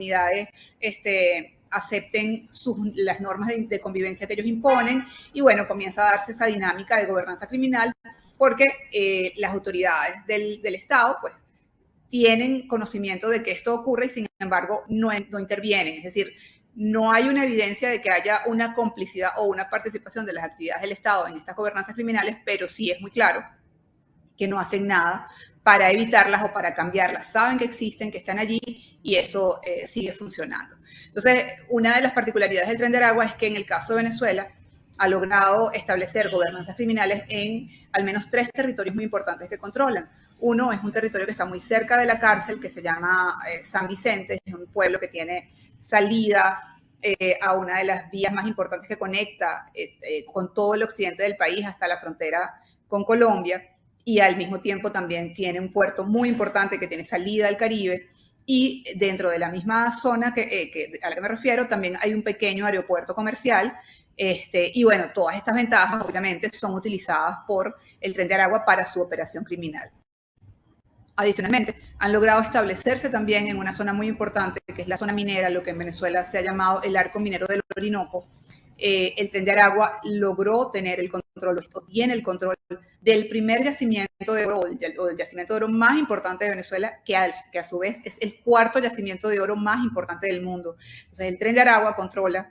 comunidades acepten las normas de convivencia que ellos imponen, y bueno, comienza a darse esa dinámica de gobernanza criminal, porque las autoridades del Estado, pues, tienen conocimiento de que esto ocurre y sin embargo no intervienen. Es decir, no hay una evidencia de que haya una complicidad o una participación de las actividades del Estado en estas gobernanzas criminales, pero sí es muy claro que no hacen nada para evitarlas o para cambiarlas. Saben que existen, que están allí, y eso sigue funcionando. Entonces, una de las particularidades del Tren de Aragua es que en el caso de Venezuela ha logrado establecer gobernanzas criminales en al menos 3 territorios muy importantes que controlan. Uno es un territorio que está muy cerca de la cárcel, que se llama San Vicente, es un pueblo que tiene salida a una de las vías más importantes que conecta con todo el occidente del país hasta la frontera con Colombia, y al mismo tiempo también tiene un puerto muy importante que tiene salida al Caribe, y dentro de la misma zona a la que me refiero también hay un pequeño aeropuerto comercial. Y bueno, todas estas ventajas obviamente son utilizadas por el Tren de Aragua para su operación criminal. Adicionalmente, han logrado establecerse también en una zona muy importante, que es la zona minera, lo que en Venezuela se ha llamado el arco minero del Orinoco. El Tren de Aragua logró tener el control, o tiene el control del primer yacimiento de oro, o del yacimiento de oro más importante de Venezuela, que a su vez es el 4º yacimiento de oro más importante del mundo. Entonces, el Tren de Aragua controla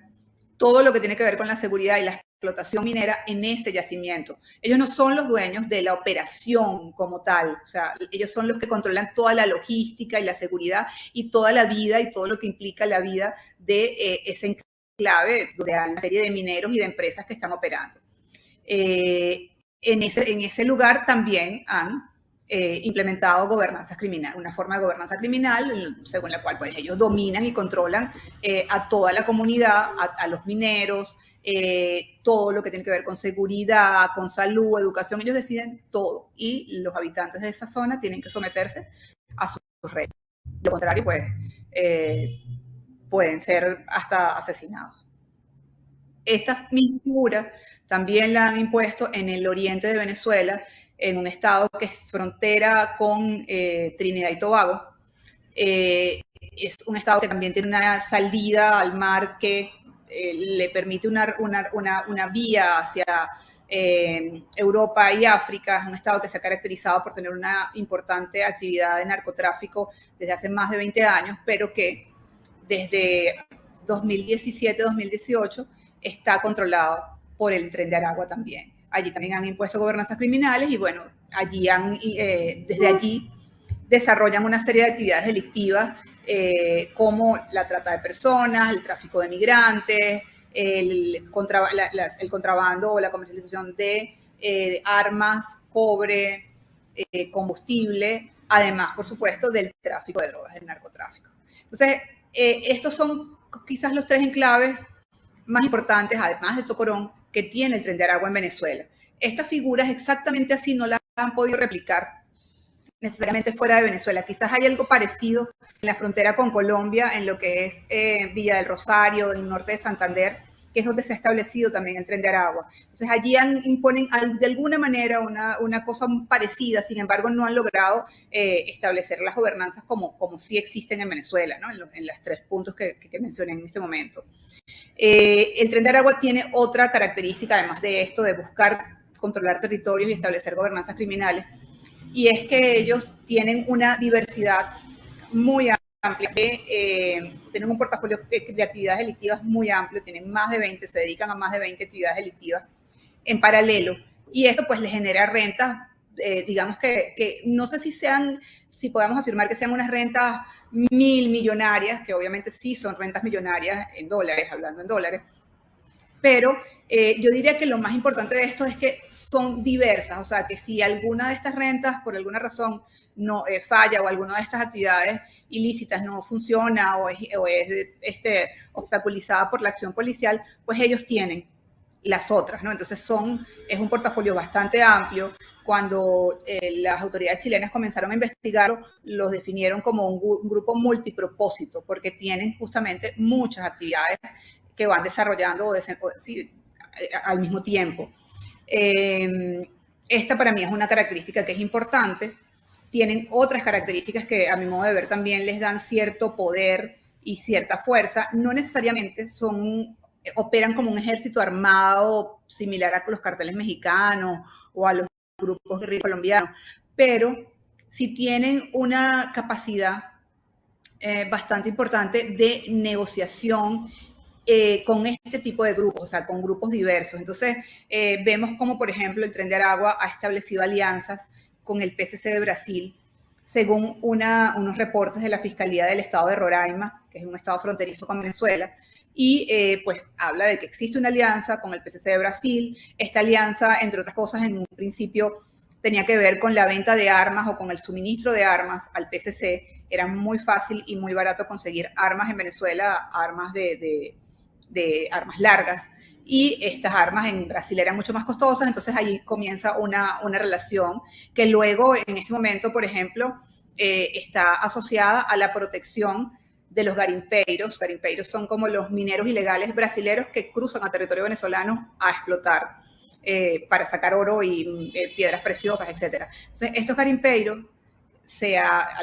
todo lo que tiene que ver con la seguridad y la explotación minera en ese yacimiento. Ellos no son los dueños de la operación como tal, o sea, ellos son los que controlan toda la logística y la seguridad y toda la vida y todo lo que implica la vida de ese enclave, donde hay una serie de mineros y de empresas que están operando. En ese lugar también han implementado gobernanza criminal, una forma de gobernanza criminal según la cual pues, ellos dominan y controlan a toda la comunidad, a los mineros, todo lo que tiene que ver con seguridad, con salud, educación. Ellos deciden todo, y los habitantes de esa zona tienen que someterse a sus reglas. De lo contrario, pues pueden ser hasta asesinados. Esta misma figura también la han impuesto en el oriente de Venezuela, en un estado que es frontera con Trinidad y Tobago. Es un estado que también tiene una salida al mar que le permite una vía hacia Europa y África. Es un estado que se ha caracterizado por tener una importante actividad de narcotráfico desde hace más de 20 años, pero que desde 2017-2018 está controlado por el Tren de Aragua también. Allí también han impuesto gobernanzas criminales y bueno, desde allí desarrollan una serie de actividades delictivas como la trata de personas, el tráfico de migrantes, el contrabando o la comercialización de armas, cobre, combustible, además, por supuesto, del tráfico de drogas, del narcotráfico. Entonces, estos son quizás los 3 enclaves más importantes, además de Tocorón, que tiene el Tren de Aragua en Venezuela. Estas figuras exactamente así no las han podido replicar necesariamente fuera de Venezuela. Quizás hay algo parecido en la frontera con Colombia, en lo que es Villa del Rosario, en el norte de Santander, que es donde se ha establecido también el Tren de Aragua. Entonces allí imponen de alguna manera una cosa parecida, sin embargo no han logrado establecer las gobernanzas como sí existen en Venezuela, ¿no? En los 3 puntos que mencioné en este momento. El Tren de Aragua tiene otra característica, además de esto, de buscar controlar territorios y establecer gobernanzas criminales, y es que ellos tienen una diversidad muy amplia, tienen un portafolio de actividades delictivas muy amplio, tienen más de 20, se dedican a más de 20 actividades delictivas en paralelo, y esto pues les genera rentas, digamos que no sé si podemos afirmar que sean unas rentas millonarias, que obviamente sí son rentas millonarias en dólares, hablando en dólares, pero yo diría que lo más importante de esto es que son diversas, o sea, que si alguna de estas rentas por alguna razón no falla, o alguna de estas actividades ilícitas no funciona o es obstaculizada por la acción policial, pues ellos tienen las otras, ¿no? Entonces es un portafolio bastante amplio. Cuando las autoridades chilenas comenzaron a investigarlo, los definieron como un grupo multipropósito, porque tienen justamente muchas actividades que van desarrollando al mismo tiempo. Esta para mí es una característica que es importante. Tienen otras características que a mi modo de ver también les dan cierto poder y cierta fuerza, no necesariamente operan como un ejército armado similar a los carteles mexicanos o a los grupos guerrilleros colombianos, pero sí tienen una capacidad bastante importante de negociación con este tipo de grupos, o sea, con grupos diversos. Entonces, vemos como, por ejemplo, el Tren de Aragua ha establecido alianzas con el PCC de Brasil, según unos reportes de la Fiscalía del Estado de Roraima, que es un estado fronterizo con Venezuela, y pues habla de que existe una alianza con el PCC de Brasil. Esta alianza, entre otras cosas, en un principio tenía que ver con la venta de armas o con el suministro de armas al PCC. Era muy fácil y muy barato conseguir armas en Venezuela, armas de armas largas, y estas armas en Brasil eran mucho más costosas. Entonces allí comienza una relación que luego, en este momento, por ejemplo, está asociada a la protección de los garimpeiros. Garimpeiros son como los mineros ilegales brasileros que cruzan a territorio venezolano a explotar para sacar oro y piedras preciosas, etc. Entonces, estos garimpeiros,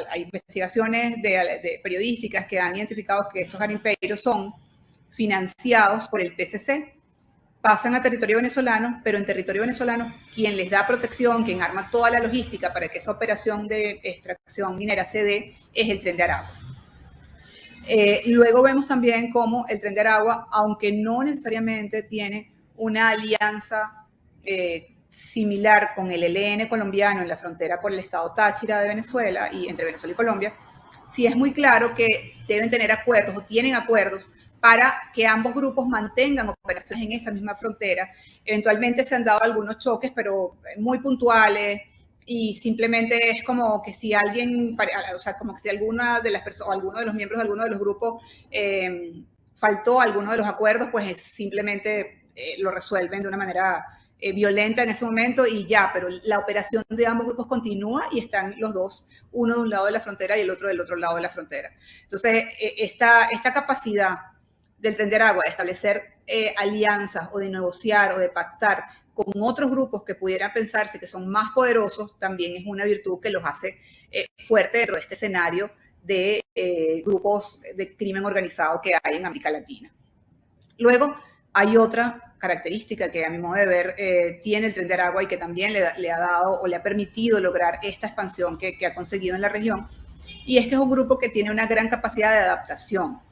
hay investigaciones de periodísticas que han identificado que estos garimpeiros son financiados por el PCC, pasan a territorio venezolano, pero en territorio venezolano quien les da protección, quien arma toda la logística para que esa operación de extracción minera se dé, es el Tren de Aragua. Luego vemos también cómo el Tren de Aragua, aunque no necesariamente tiene una alianza similar con el ELN colombiano en la frontera por el estado Táchira de Venezuela y entre Venezuela y Colombia, sí es muy claro que deben tener acuerdos o tienen acuerdos para que ambos grupos mantengan operaciones en esa misma frontera. Eventualmente se han dado algunos choques, pero muy puntuales, y simplemente es como que si alguien, o sea, como que si alguna de las personas, o alguno de los miembros de alguno de los grupos faltó a alguno de los acuerdos, pues simplemente lo resuelven de una manera violenta en ese momento y ya, pero la operación de ambos grupos continúa y están los dos, uno de un lado de la frontera y el otro del otro lado de la frontera. Entonces, esta capacidad del Tren de Aragua de establecer alianzas o de negociar o de pactar con otros grupos que pudieran pensarse que son más poderosos, también es una virtud que los hace fuerte dentro de este escenario de grupos de crimen organizado que hay en América Latina. Luego, hay otra característica que a mi modo de ver tiene el Tren de Aragua y que también le ha dado o le ha permitido lograr esta expansión que ha conseguido en la región, y es que es un grupo que tiene una gran capacidad de adaptación.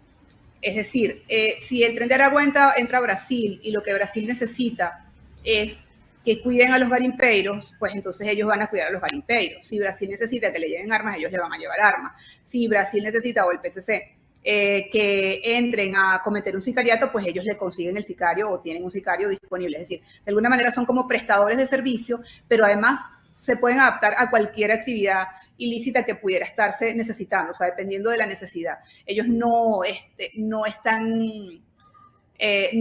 Es decir, si el Tren de Aragua entra a Brasil y lo que Brasil necesita es que cuiden a los garimpeiros, pues entonces ellos van a cuidar a los garimpeiros. Si Brasil necesita que le lleven armas, ellos le van a llevar armas. Si Brasil necesita, o el PCC, que entren a cometer un sicariato, pues ellos le consiguen el sicario o tienen un sicario disponible. Es decir, de alguna manera son como prestadores de servicio, pero además se pueden adaptar a cualquier actividad ilícita que pudiera estarse necesitando, o sea, dependiendo de la necesidad. Ellos no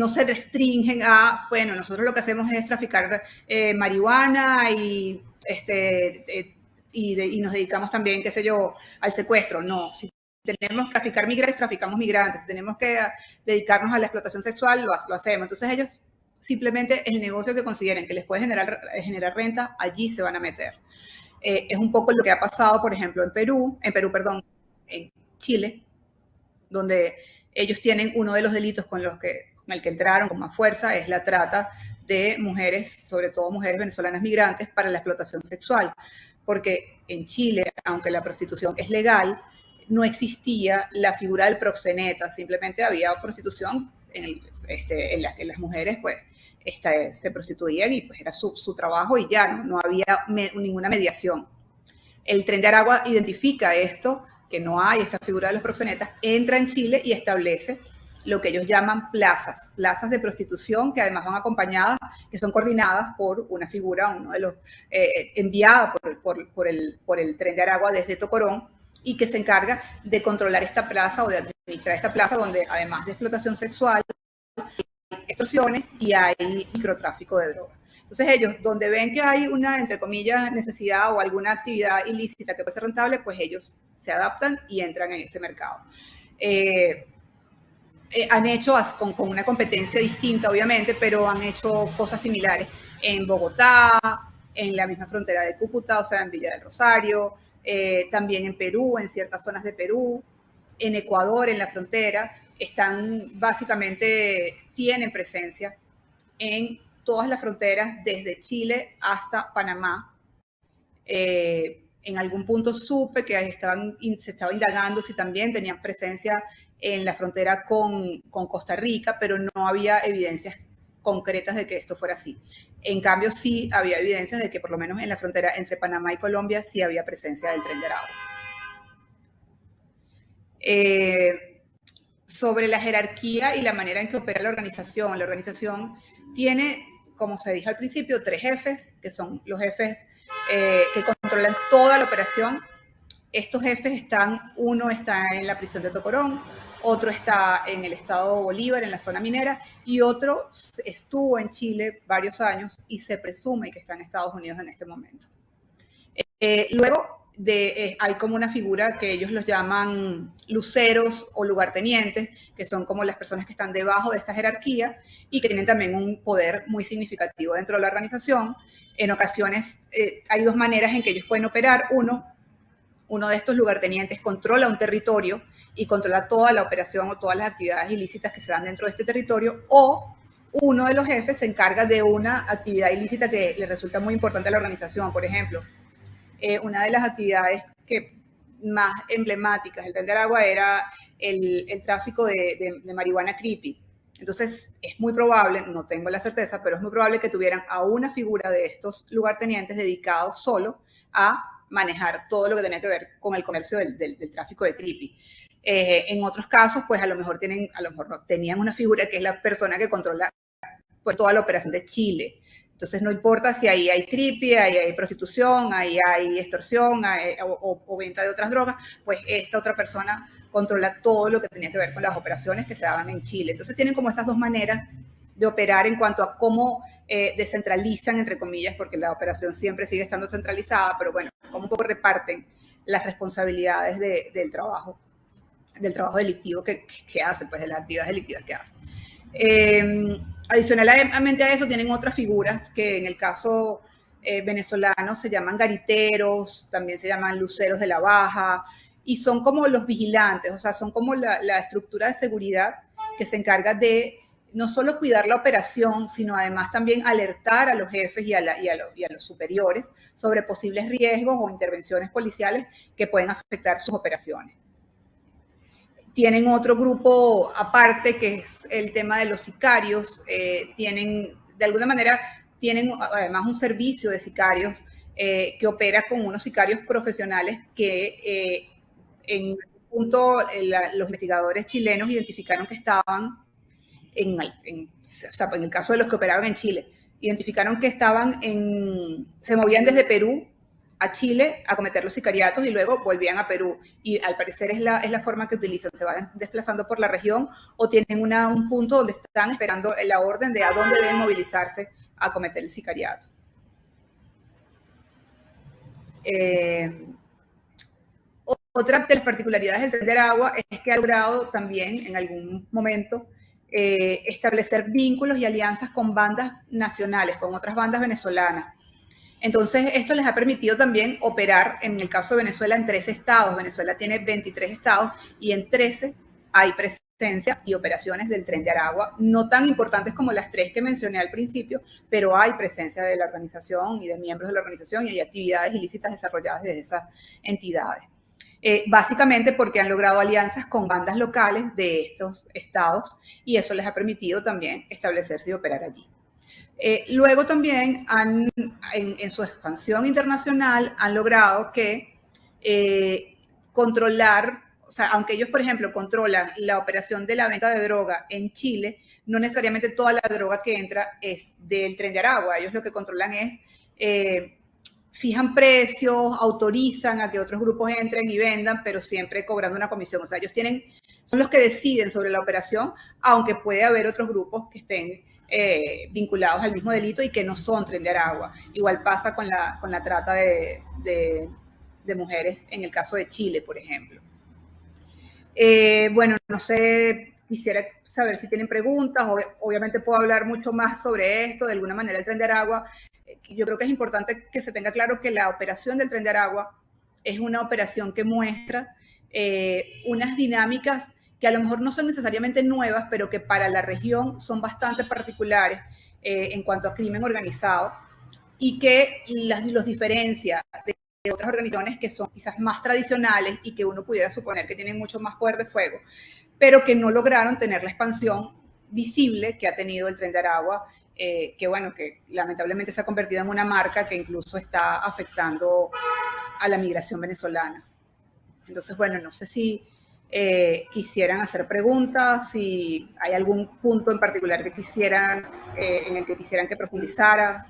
se restringen a, bueno, nosotros lo que hacemos es traficar marihuana y nos dedicamos también, qué sé yo, al secuestro. No, si tenemos que traficar migrantes, traficamos migrantes. Si tenemos que dedicarnos a la explotación sexual, lo hacemos. Entonces ellos simplemente el negocio que consideren que les puede generar renta, allí se van a meter. Es un poco lo que ha pasado, por ejemplo, en Chile, donde ellos tienen uno de los delitos con el que entraron con más fuerza, es la trata de mujeres, sobre todo mujeres venezolanas migrantes, para la explotación sexual. Porque en Chile, aunque la prostitución es legal, no existía la figura del proxeneta, simplemente había prostitución en la que las mujeres pues se prostituían y pues era su trabajo y ya, no había ninguna mediación. El Tren de Aragua identifica esto, que no hay esta figura de los proxenetas, entra en Chile y establece lo que ellos llaman plazas de prostitución, que además van acompañadas, que son coordinadas por una figura, enviada por el Tren de Aragua desde Tocorón, y que se encarga de controlar esta plaza o de administrar esta plaza, donde además de explotación sexual, hay extorsiones y hay microtráfico de drogas. Entonces ellos, donde ven que hay una, entre comillas, necesidad o alguna actividad ilícita que puede ser rentable, pues ellos se adaptan y entran en ese mercado. Han hecho con una competencia distinta, obviamente, pero han hecho cosas similares en Bogotá, en la misma frontera de Cúcuta, o sea, en Villa del Rosario, también en Perú, en ciertas zonas de Perú. en Ecuador, en la frontera, tienen presencia en todas las fronteras, desde Chile hasta Panamá. En algún punto supe que se estaba indagando si también tenían presencia en la frontera con Costa Rica, pero no había evidencias concretas de que esto fuera así. En cambio, sí había evidencias de que por lo menos en la frontera entre Panamá y Colombia sí había presencia del Tren de Aragua. Sobre la jerarquía y la manera en que opera la organización tiene, como se dijo al principio, 3 jefes, que son los jefes que controlan toda la operación. Estos jefes uno está en la prisión de Tocorón, otro está en el estado Bolívar, en la zona minera, y otro estuvo en Chile varios años y se presume que está en Estados Unidos en este momento. Luego hay como una figura que ellos los llaman luceros o lugartenientes, que son como las personas que están debajo de esta jerarquía y que tienen también un poder muy significativo dentro de la organización. En ocasiones hay 2 maneras en que ellos pueden operar. Uno de estos lugartenientes controla un territorio y controla toda la operación o todas las actividades ilícitas que se dan dentro de este territorio, o uno de los jefes se encarga de una actividad ilícita que le resulta muy importante a la organización. Por ejemplo, una de las actividades más emblemáticas del Tren de Aragua era el tráfico de marihuana creepy. Entonces, es muy probable, no tengo la certeza, pero es muy probable que tuvieran a una figura de estos lugartenientes dedicados solo a manejar todo lo que tenía que ver con el comercio del tráfico de creepy. En otros casos, pues a lo mejor tenían una figura que es la persona que controla pues, toda la operación de Chile. Entonces, no importa si ahí hay creepy, ahí hay prostitución, ahí hay extorsión o venta de otras drogas, pues esta otra persona controla todo lo que tenía que ver con las operaciones que se daban en Chile. Entonces, tienen como esas 2 maneras de operar en cuanto a cómo descentralizan, entre comillas, porque la operación siempre sigue estando centralizada, pero bueno, cómo un poco reparten las responsabilidades del trabajo delictivo que hacen, pues de las actividades delictivas que hacen. Adicionalmente a eso tienen otras figuras que en el caso venezolano se llaman gariteros, también se llaman luceros de la baja, y son como los vigilantes, o sea, son como la estructura de seguridad que se encarga de no solo cuidar la operación, sino además también alertar a los jefes y a los superiores sobre posibles riesgos o intervenciones policiales que pueden afectar sus operaciones. Tienen otro grupo aparte, que es el tema de los sicarios. De alguna manera, tienen además un servicio de sicarios que opera con unos sicarios profesionales que en un punto los investigadores chilenos identificaron que estaban, en el caso de los que operaban en Chile, identificaron que se movían desde Perú a Chile a cometer los sicariatos y luego volvían a Perú. Y al parecer es la forma que utilizan. Se van desplazando por la región o tienen un punto donde están esperando la orden de a dónde deben movilizarse a cometer el sicariato. Otra de las particularidades del Tren de Aragua es que ha logrado también en algún momento establecer vínculos y alianzas con bandas nacionales, con otras bandas venezolanas. Entonces, esto les ha permitido también operar, en el caso de Venezuela, en 13 estados. Venezuela tiene 23 estados y en 13 hay presencia y operaciones del Tren de Aragua, no tan importantes como las 3 que mencioné al principio, pero hay presencia de la organización y de miembros de la organización y hay actividades ilícitas desarrolladas desde esas entidades. Básicamente porque han logrado alianzas con bandas locales de estos estados y eso les ha permitido también establecerse y operar allí. Luego también en su expansión internacional han logrado que controlar, o sea, aunque ellos, por ejemplo, controlan la operación de la venta de droga en Chile, no necesariamente toda la droga que entra es del Tren de Aragua. Ellos lo que controlan es, fijan precios, autorizan a que otros grupos entren y vendan, pero siempre cobrando una comisión. O sea, ellos son los que deciden sobre la operación, aunque puede haber otros grupos que estén vinculados al mismo delito y que no son Tren de Aragua. Igual pasa con la trata de mujeres en el caso de Chile, por ejemplo. Bueno, no sé, quisiera saber si tienen preguntas. Obviamente puedo hablar mucho más sobre esto. De alguna manera el Tren de Aragua, yo creo que es importante que se tenga claro que la operación del Tren de Aragua es una operación que muestra unas dinámicas que a lo mejor no son necesariamente nuevas, pero que para la región son bastante particulares en cuanto a crimen organizado y que los diferencia de otras organizaciones que son quizás más tradicionales y que uno pudiera suponer que tienen mucho más poder de fuego, pero que no lograron tener la expansión visible que ha tenido el Tren de Aragua, que bueno, que lamentablemente se ha convertido en una marca que incluso está afectando a la migración venezolana. Entonces, bueno, no sé si quisieran hacer preguntas, si hay algún punto en particular que quisieran, en el que quisieran que profundizara.